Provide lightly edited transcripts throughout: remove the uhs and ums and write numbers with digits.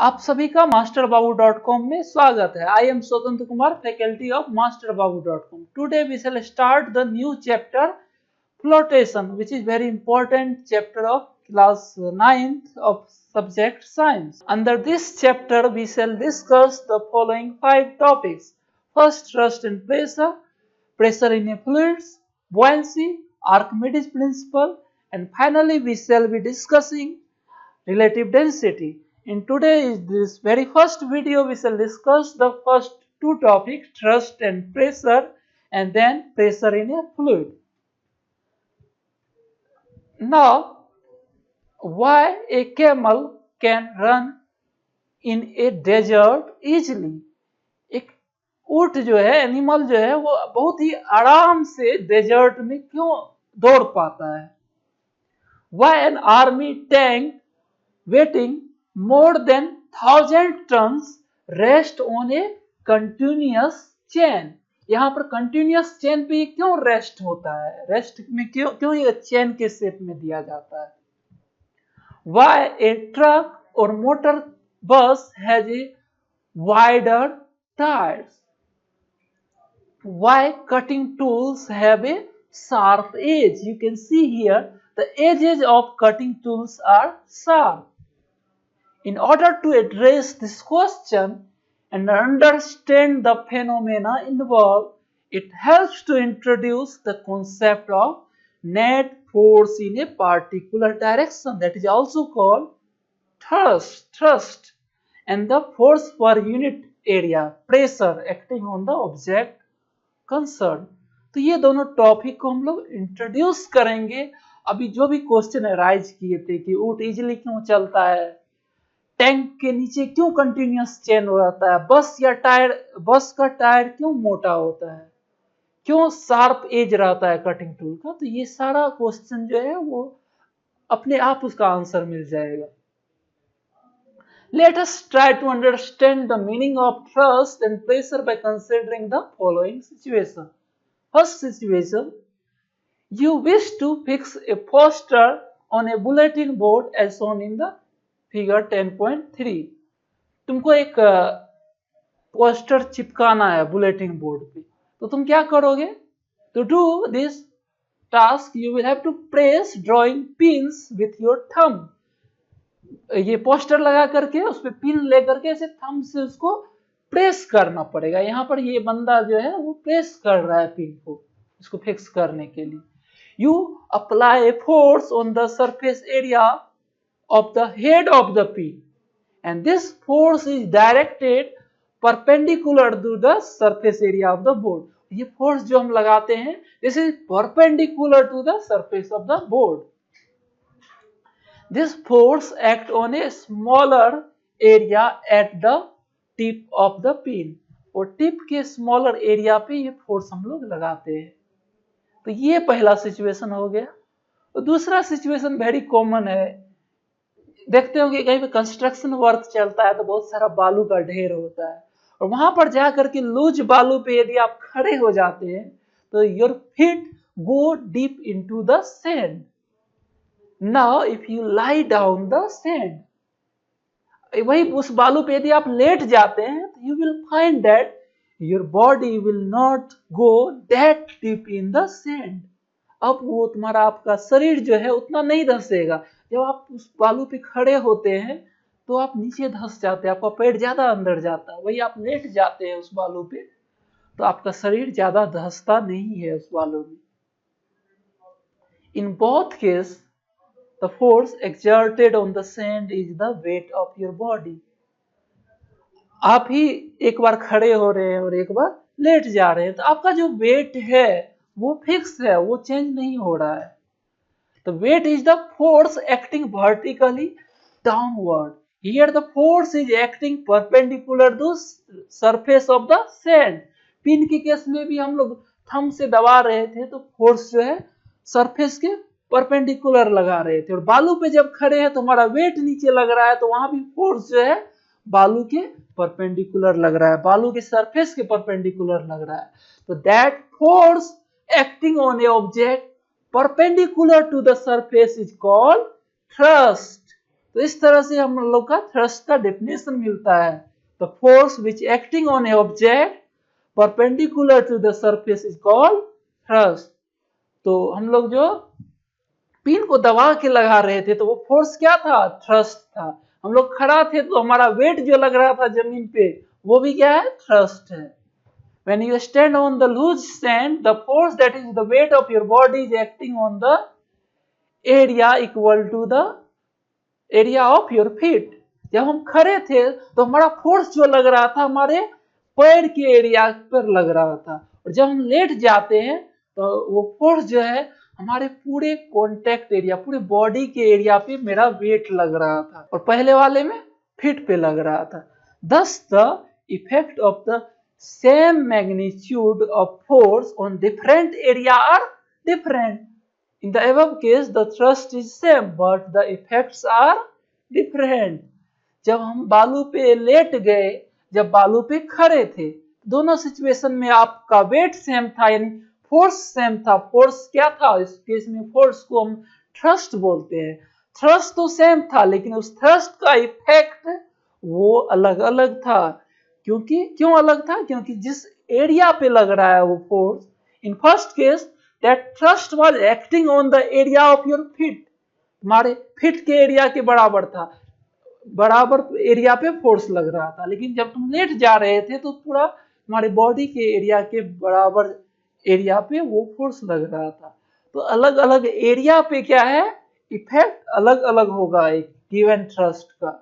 आप सभी का masterbabu.com में स्वागत है। I am स्वतंत्र Kumar, faculty of masterbabu.com. Today we shall start the new chapter flotation, which is very important chapter of class 9th of subject science. Under this chapter we shall discuss the following 5 topics. First, thrust and pressure, pressure in a fluids, buoyancy, Archimedes principle, and finally we shall be discussing relative density. In today's very first video, we shall discuss the first two topics, thrust and pressure, and then pressure in a fluid. Now, why a camel can run in a desert easily? एक ऊंट जो है, animal जो है, वो बहुत ही आराम से डेजर्ट में क्यों दौड़ पाता है? Why an army tank weighing more than 1000 tons rest on a continuous chain? यहाँ पर कंटिन्यूअस चेन पे क्यों रेस्ट होता है? रेस्ट में क्यों ये चेन के शेप में दिया जाता है? Why a truck or motor bus has a wider tires? Why cutting tools have a sharp edge? You can see here the edges of cutting tools are sharp. In order to address this question and understand the phenomena involved, it helps to introduce the concept of net force in a particular direction, that is also called thrust, and the force per unit area, pressure acting on the object concerned. तो ये दोनों topic को हम लोग introduce करेंगे। अभी जो भी क्वेश्चन राइज किए थे कि ऊंट इजीली क्यों चलता है, टैंक के नीचे क्यों कंटिन्यूअस चेन रहता है, बस का टायर क्यों मोटा होता है, क्यों शार्प एज रहता है कटिंग टूल का, तो ये सारा क्वेश्चन जो है वो अपने आप उसका आंसर मिल जाएगा। Let us try to understand the meaning of thrust and pressure by considering the following situation. First situation, you wish to fix a poster on a bulletin board as shown in the figure 10.3. तुमको एक poster चिपकाना है bulletin board पे, तो तुम क्या करोगे? To do this task, you will have to press drawing pins with your thumb. ये poster लगा करके उस पे पिन लेकर के ऐसे थंब से उसको प्रेस करना पड़ेगा। यहाँ पर ये बंदा जो है वो प्रेस कर रहा है पिन को, इसको फिक्स करने के लिए। You apply a force on the surface area of the head of the pin, and this force is directed perpendicular to the surface area of the board. ये फोर्स जो हम लगाते हैं, this is perpendicular to the surface of the board. This force acts on a smaller area at the tip of the pin. और tip के smaller area पे ये force हम लोग लगाते हैं। तो ये पहला सिचुएशन हो गया। तो दूसरा सिचुएशन वेरी कॉमन है, देखते होंगे कहीं पे कंस्ट्रक्शन वर्क चलता है तो बहुत सारा बालू का ढेर होता है, और वहां पर जाकर के लूज बालू पे यदि आप खड़े हो जाते हैं तो your feet go deep into the sand. Now if you lie down the sand, वही उस बालू पे यदि आप लेट जाते हैं तो you will find that your body will not go that deep in the sand. अब वो तुम्हारा आपका शरीर जो है उतना नहीं धंसेगा। जब आप उस बालू पे खड़े होते हैं तो आप नीचे धंस जाते हैं, आपका पेट ज्यादा अंदर जाता है। वही आप लेट जाते हैं उस बालू पे तो आपका शरीर ज्यादा धंसता नहीं है उस बालू में। In both cases, the force exerted on the sand is the weight of your body. आप ही एक बार खड़े हो रहे हैं और एक बार लेट जा रहे हैं, तो आपका जो वेट है वो फिक्स है, वो चेंज नहीं हो रहा है। The weight is the force acting vertically downward. Here the force is acting perpendicular to surface of the sand. Pin के केस में भी हम लोग थंब से दबा रहे थे तो फोर्स जो है सरफेस के परपेंडिकुलर लगा रहे थे, और बालू पे जब खड़े हैं तो हमारा वेट नीचे लग रहा है तो वहां भी फोर्स जो है बालू के परपेंडिकुलर लग रहा है, बालू के सरफेस के परपेंडिकुलर लग रहा है। तो that force acting on a object perpendicular to the surface is called thrust. तो इस तरह से हम लोग का थ्रस्ट का डेफिनेशन मिलता है। The force which acting on a object perpendicular to the surface is called thrust. तो हम लोग जो पिन को दबा के लगा रहे थे तो वो फोर्स क्या था? थ्रस्ट था। हम लोग खड़ा थे तो हमारा वेट जो लग रहा था जमीन पे वो भी क्या है? थ्रस्ट है। When you stand on the loose sand, the force that is the weight of your body is acting on the area equal to the area of your feet. जब हम खड़े थे तो हमारा फोर्स जो लग रहा था हमारे पैर के एरिया पर लग रहा था, और जब हम लेट जाते हैं तो वो फोर्स जो है हमारे पूरे कॉन्टेक्ट एरिया, पूरे बॉडी के एरिया पे मेरा वेट लग रहा था, और पहले वाले में फीट पे लग रहा था। Thus the effect of the same magnitude of force on different area are different. In the above case, the thrust is same, but the effects are different. जब हम बालू पे लेट गए, जब बालू पे खड़े थे, दोनों सिचुएशन में आपका वेट सेम था, यानी फोर्स सेम था। फोर्स क्या था? इस केस में फोर्स को हम थ्रस्ट बोलते हैं। थ्रस्ट तो सेम था, लेकिन उस थ्रस्ट का इफेक्ट वो अलग अलग था। क्यों अलग था? क्योंकि जिस एरिया पे लग रहा है वो force, in first case that thrust was acting on the area of your feet, हमारे फीट के एरिया के बराबर था, बराबर एरिया पे फोर्स लग रहा था। लेकिन जब तुम लेट जा रहे थे तो पूरा हमारे बॉडी के एरिया के बराबर एरिया पे वो फोर्स लग रहा था। तो अलग अलग एरिया पे क्या है? इफेक्ट अलग अलग होगा एक गिवन थ्रस्ट का।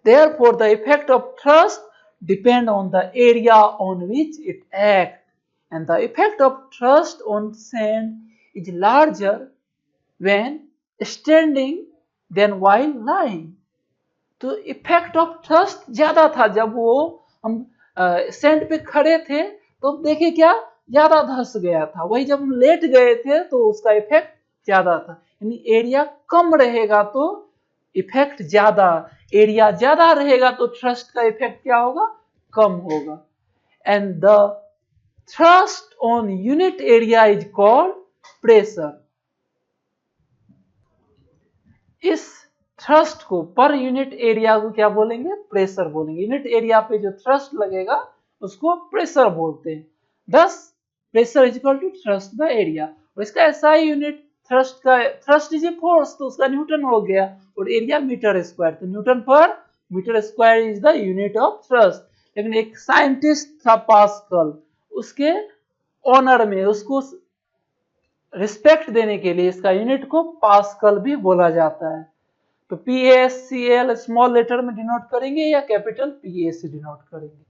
Therefore, the effect of thrust depend on the area on which it acts, and the effect of thrust on sand is larger when standing than while lying. तो effect of thrust ज्यादा था जब वो हम sand पे खड़े थे तो देखे क्या? ज्यादा धंस गया था। वही जब हम लेट गए थे तो उसका इफेक्ट ज्यादा था। यानी एरिया कम रहेगा तो इफेक्ट ज्यादा, एरिया ज्यादा रहेगा तो थ्रस्ट का इफेक्ट क्या होगा? कम होगा। And the thrust on unit area is called pressure. इस थ्रस्ट को पर यूनिट एरिया को क्या बोलेंगे? प्रेशर बोलेंगे। यूनिट एरिया पे जो थ्रस्ट लगेगा उसको प्रेशर बोलते हैं। Thus pressure is equal to thrust by area. और इसका ऐसा ही यूनिट थ्रस्ट का, थ्रस्ट इज ए फोर्स तो उसका न्यूटन हो गया, और एरिया मीटर स्क्वायर, तो न्यूटन पर metre square is the unit of thrust. लेकिन एक साइंटिस्ट था पास्कल, उसके ऑनर में उसको रिस्पेक्ट देने के लिए इसका यूनिट को पास्कल भी बोला जाता है। तो PASCL स्मॉल लेटर में डिनोट करेंगे या कैपिटल PA से डिनोट करेंगे।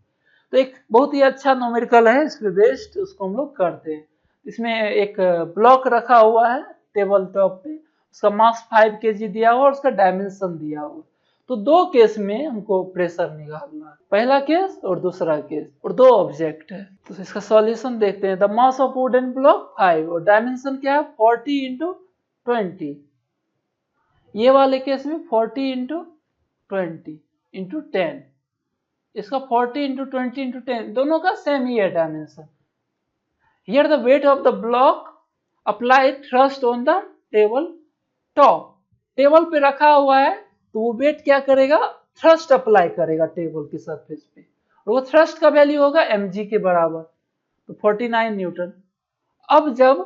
तो एक बहुत ही अच्छा न्यूमेरिकल है, इस पे बेस्ड उसको हम लोग करते हैं। इसमें एक ब्लॉक रखा हुआ है टेबल टॉप पे, उसका मास 5 kg दिया हुआ और उसका डायमेंशन दिया हुआ। तो दो केस में हमको प्रेशर निकालना है, पहला केस और दूसरा केस, और दो ऑब्जेक्ट है। तो इसका सॉल्यूशन देखते हैं। The mass of wooden block 5 और डायमेंशन क्या है? 40 × 20। ये वाले केस में 40 × 20 × 10, इसका 40 × 20 × 10, दोनों का सेम ही है dimension. Here the weight of the block apply thrust on the table top। Table पे रखा हुआ है तो वो वेट क्या करेगा? थ्रस्ट अप्लाई करेगा टेबल की सरफेस पे, और वो थ्रस्ट का वैल्यू होगा mg के बराबर, तो 49 न्यूटन। अब जब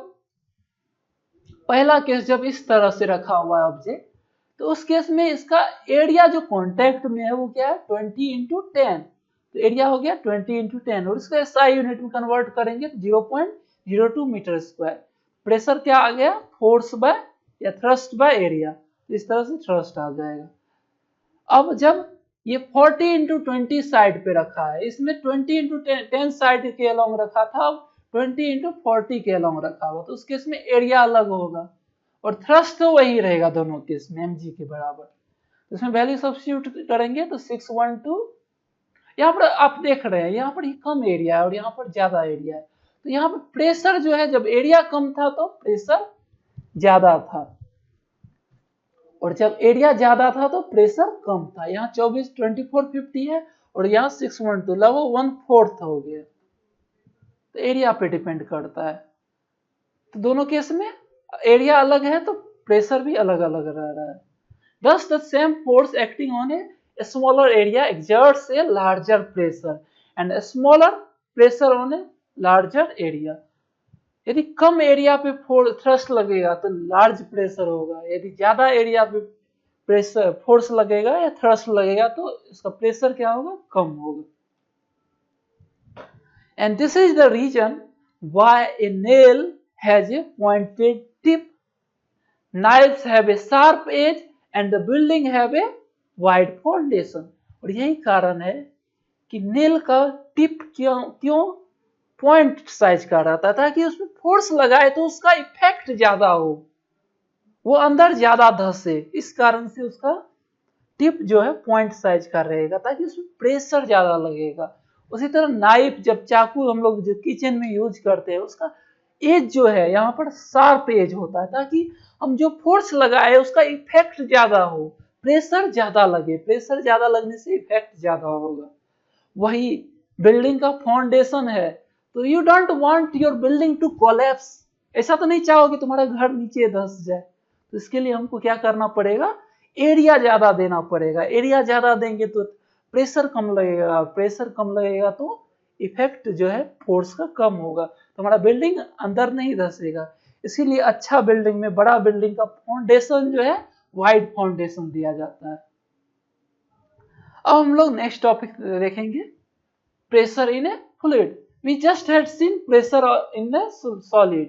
पहला केस जब इस तरह से रखा हुआ है ऑब्जेक्ट, तो उस केस में इसका एरिया जो कांटेक्ट में है वो क्या है? 20 × 10, तो एरिया हो गया 20 × 10, और इसको SI यूनिट में कन्वर्ट करेंगे तो 0.02 मीटर स्क्वायर। प्रेशर क्या आ गया? फोर्स बाय या थ्रस्ट बाय एरिया, इस तरह से थ्रस्ट आ जाएगा। अब जब ये 40 × 20 साइड पे रखा है, इसमें 20 × 10 साइड के अलोंग रखा था, अब 20 × 40 के अलोंग रखा हुआ, तो उस केस में एरिया अलग होगा और थ्रस्ट तो वही रहेगा दोनों केस में mg के बराबर। तो इसमें वैल्यू सब्स्टिट्यूट करेंगे तो 612। यहाँ पर आप देख रहे हैं यहाँ पर ही कम एरिया है और यहाँ पर ज्यादा एरिया है, तो यहाँ पर प्रेशर जो है, जब एरिया कम था तो प्रेशर ज्यादा था, और जब एरिया ज्यादा था तो प्रेशर कम था। यहाँ 24 है और यहाँ 612, लगभग 1/4 हो गया। तो एरिया पे डिपेंड करता है। तो दोनों केस में एरिया अलग है तो प्रेशर भी अलग अलग रह रहा है। Thus the same force acting on a smaller area exerts a larger pressure and a smaller pressure on a larger area. यदि कम एरिया पे थ्रस्ट लगेगा तो लार्ज प्रेशर होगा, यदि ज्यादा एरिया पे प्रेशर फोर्स लगेगा या थ्रस्ट लगेगा तो इसका प्रेशर क्या होगा, कम होगा. And this is the reason why a nail has a pointed tip, knives have a sharp edge and the building have a wide foundation. और यही कारण है कि नेल का टिप क्यों पॉइंट साइज का रहता है, ताकि उसमें फोर्स लगाए तो उसका इफेक्ट ज्यादा हो, वो अंदर ज्यादा धसे. इस कारण से उसका टिप जो है पॉइंट साइज का रहेगा ताकि उसमें प्रेशर ज्यादा लगेगा. उसी तरह नाइफ, जब चाकू हम लोग जो किचन में यूज करते हैं उसका एज जो है यहाँ पर शार्प एज होता है ताकि हम जो फोर्स लगाए उसका इफेक्ट ज्यादा हो, प्रेशर ज्यादा लगे. प्रेशर ज्यादा लगने से इफेक्ट ज्यादा होगा. वही बिल्डिंग का फाउंडेशन है, तो you don't want your building to collapse. ऐसा तो नहीं चाहोगे तुम्हारा घर नीचे धंस जाए, तो इसके लिए हमको क्या करना पड़ेगा, एरिया ज्यादा देना पड़ेगा. एरिया ज्यादा देंगे तो प्रेशर कम लगेगा, प्रेशर कम लगेगा तो इफेक्ट जो है फोर्स का कम होगा, तो हमारा बिल्डिंग अंदर नहीं धंसेगा. इसीलिए अच्छा बिल्डिंग में, बड़ा बिल्डिंग का फाउंडेशन जो है वाइड फाउंडेशन दिया जाता है. अब हम लोग नेक्स्ट टॉपिक देखेंगे, pressure in a fluid. We just had seen pressure in a solid,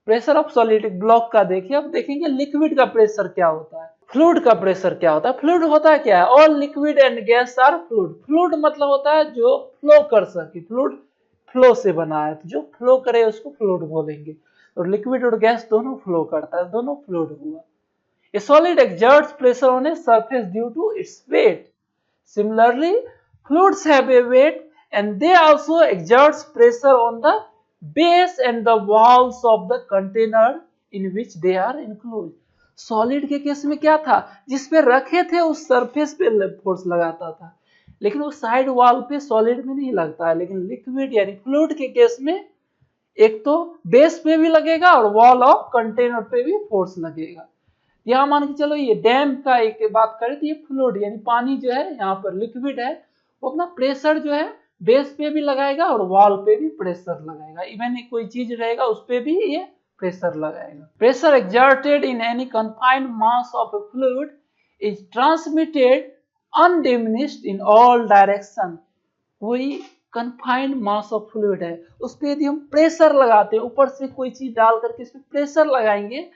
pressure of solid block का देखिए. अब देखेंगे लिक्विड का प्रेशर क्या होता है, फ्लूइड का प्रेशर क्या होता है. फ्लूइड होता है क्या है, all liquid and gas are fluid. Fluid मतलब होता है जो फ्लो कर सके, फ्लूइड फ्लो से बना है, तो जो फ्लो करे उसको फ्लूइड बोलेंगे. और लिक्विड और गैस दोनों फ्लो करता है, दोनों फ्लूइड हुआ. A solid exerts pressure on a surface due to its weight. Similarly, fluids have a weight and they also exerts pressure on the base and the walls of the container in which they are enclosed. Solid के case में क्या था, जिस पे रखे थे उस surface पे फोर्स लगाता था, लेकिन वो साइड वॉल पे सॉलिड में नहीं लगता है. लेकिन लिक्विड यानी फ्लूइड के केस में एक तो बेस पे भी लगेगा और वॉल ऑफ कंटेनर पे भी फोर्स लगेगा. यहाँ मान के चलो ये डैम का एक बात करें तो ये फ्लूइड यानी पानी जो है यहाँ पर लिक्विड है, वो अपना प्रेशर जो है बेस पे भी लगाएगा और वॉल पे भी प्रेशर लगाएगा. इवन कोई चीज रहेगा उस पे भी ये प्रेशर लगाएगा. Pressure exerted in any confined mass of A fluid is transmitted undiminished in all direction. कोई कन्फाइंड मास ऑफ फ्लूइड है, उस पे यदि हम प्रेशर लगाते हैं, ऊपर से कोई चीज डाल करके इसमें प्रेशर लगाएंगे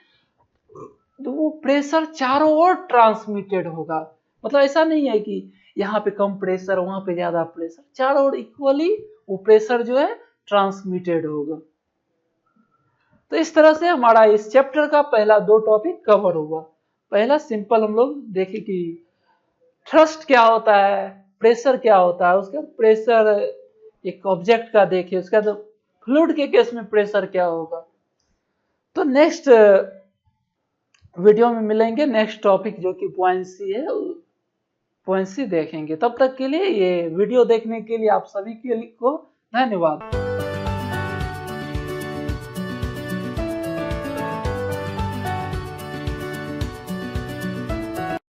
तो वो प्रेशर चारों ओर ट्रांसमिटेड होगा. मतलब ऐसा नहीं है कि यहाँ पे कम प्रेशर वहां पे ज्यादा प्रेशर, चारों ओर इक्वली वो प्रेशर जो है ट्रांसमिटेड होगा. तो इस तरह से हमारा इस चैप्टर का पहला 2 टॉपिक कवर हुआ. पहला सिंपल हम लोग देखे कि थ्रस्ट क्या होता है, प्रेशर क्या होता है, उसका प्रेशर एक ऑब्जेक्ट का देखे, उसका तो फ्लूइड के केस में प्रेशर क्या होगा. तो नेक्स्ट वीडियो में मिलेंगे, नेक्स्ट टॉपिक जो कि बुयांसी है, बुयांसी देखेंगे. तब तक के लिए ये वीडियो देखने के लिए आप सभी को धन्यवाद.